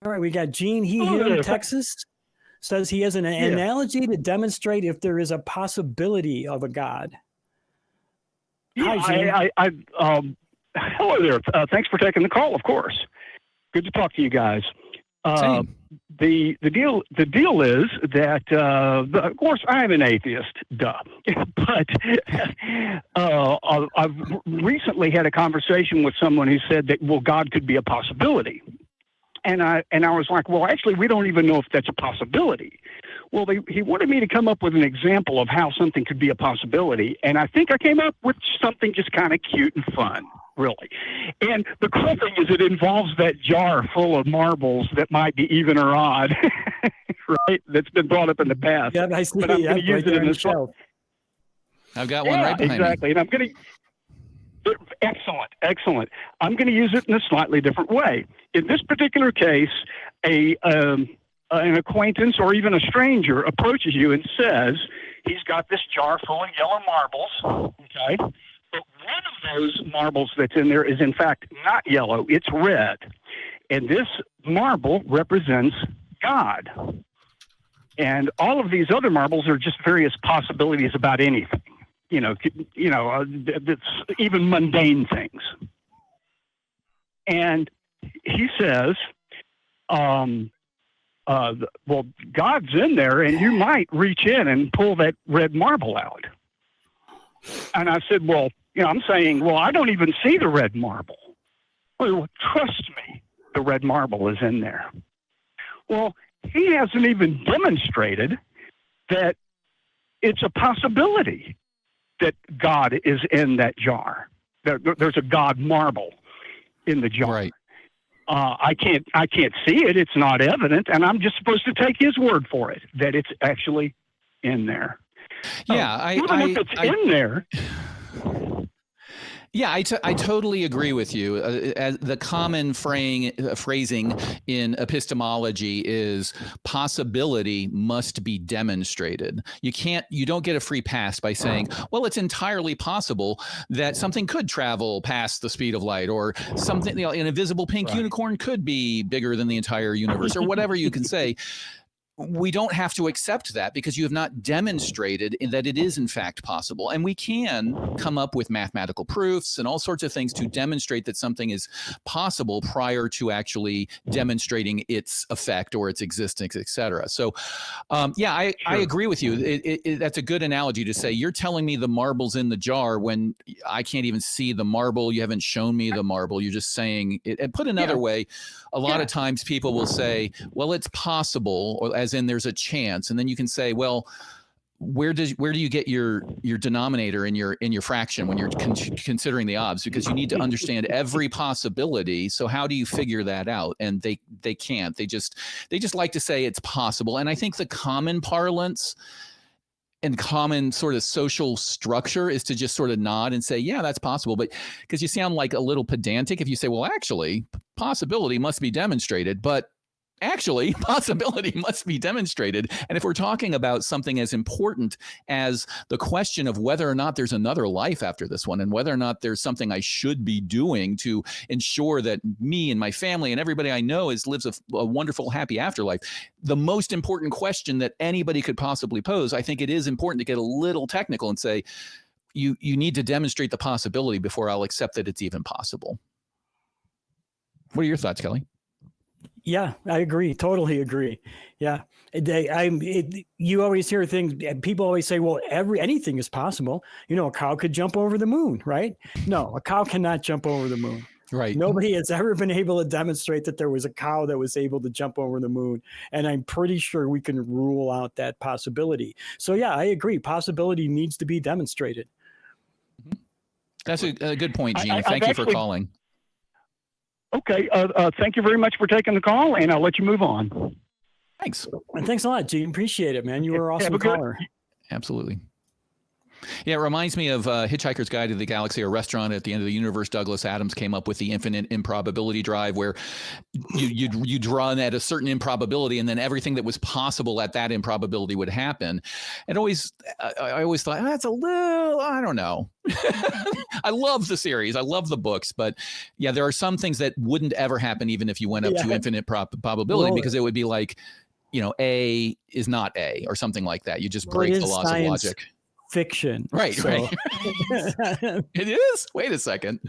All right, we got Gene. He here in Texas says he has an analogy to demonstrate if there is a possibility of a God. Hi, Gene. Hello there. Thanks for taking the call. Of course, good to talk to you guys. Same. The deal is that of course I'm an atheist, but I've recently had a conversation with someone who said that God could be a possibility, and I was like, well, actually, we don't even know if that's a possibility. Well, he wanted me to come up with an example of how something could be a possibility, and I think I came up with something just kind of cute and fun, really. And the cool thing is it involves that jar full of marbles that might be even or odd, right? That's been brought up in the past. Yeah, I see. But I'm going to use it in this shelf. I've got one right behind exactly. me. And I'm going to. Excellent. I'm going to use it in a slightly different way. In this particular case, an acquaintance or even a stranger approaches you and says he's got this jar full of yellow marbles, okay? But one of those marbles that's in there is, in fact, not yellow. It's red. And this marble represents God. And all of these other marbles are just various possibilities about anything. It's even mundane things. And he says, well, God's in there, and you might reach in and pull that red marble out. And I said, well, I'm saying, well, I don't even see the red marble. Well, trust me, the red marble is in there. Well, he hasn't even demonstrated that it's a possibility that God is in that jar. There's a God marble in the jar. Right. I can't see it. It's not evident, and I'm just supposed to take his word for it that it's actually in there. Yeah, Even if it's in there. Yeah, I totally agree with you. As the common phrasing in epistemology is possibility must be demonstrated. You don't get a free pass by saying, well, it's entirely possible that something could travel past the speed of light, or something, an invisible pink unicorn could be bigger than the entire universe, or whatever you can say. We don't have to accept that because you have not demonstrated that it is in fact possible. And we can come up with mathematical proofs and all sorts of things to demonstrate that something is possible prior to actually demonstrating its effect or its existence, et cetera. So, I agree with you. That's a good analogy to say, you're telling me the marble's in the jar when I can't even see the marble. You haven't shown me the marble. You're just saying it. And put another way, a lot of times people will say, well, it's possible, or as in there's a chance. And then you can say, well, where do you get your denominator in your fraction when you're considering the odds? Because you need to understand every possibility. So how do you figure that out? And they can't. They just like to say it's possible. And I think the common parlance and common sort of social structure is to just sort of nod and say, yeah, that's possible. But because you sound like a little pedantic if you say, well, actually, possibility must be demonstrated. But actually, possibility must be demonstrated. And if we're talking about something as important as the question of whether or not there's another life after this one, and whether or not there's something I should be doing to ensure that me and my family and everybody I know lives a wonderful, happy afterlife, the most important question that anybody could possibly pose, I think it is important to get a little technical and say, you need to demonstrate the possibility before I'll accept that it's even possible. What are your thoughts, Kelley? Yeah, I agree. Totally agree. Yeah. You always hear things, people always say, well, anything is possible. A cow could jump over the moon, right? No, a cow cannot jump over the moon. Right. Nobody has ever been able to demonstrate that there was a cow that was able to jump over the moon. And I'm pretty sure we can rule out that possibility. So yeah, I agree. Possibility needs to be demonstrated. That's a good point, Gene. Thank you for calling. Okay. Thank you very much for taking the call, and I'll let you move on. Thanks. And thanks a lot, Gene. Appreciate it, man. You were an awesome caller. Absolutely. Yeah, it reminds me of Hitchhiker's Guide to the Galaxy, a restaurant at the end of the universe. Douglas Adams came up with the infinite improbability drive, where you'd run at a certain improbability, and then everything that was possible at that improbability would happen. And I always thought, that's a little, I don't know. I love the series. I love the books. But yeah, there are some things that wouldn't ever happen, even if you went up to infinite probability, because it would be like, A is not A or something like that. You just break the laws of logic. Fiction. Right, so. right. It is? Wait a second.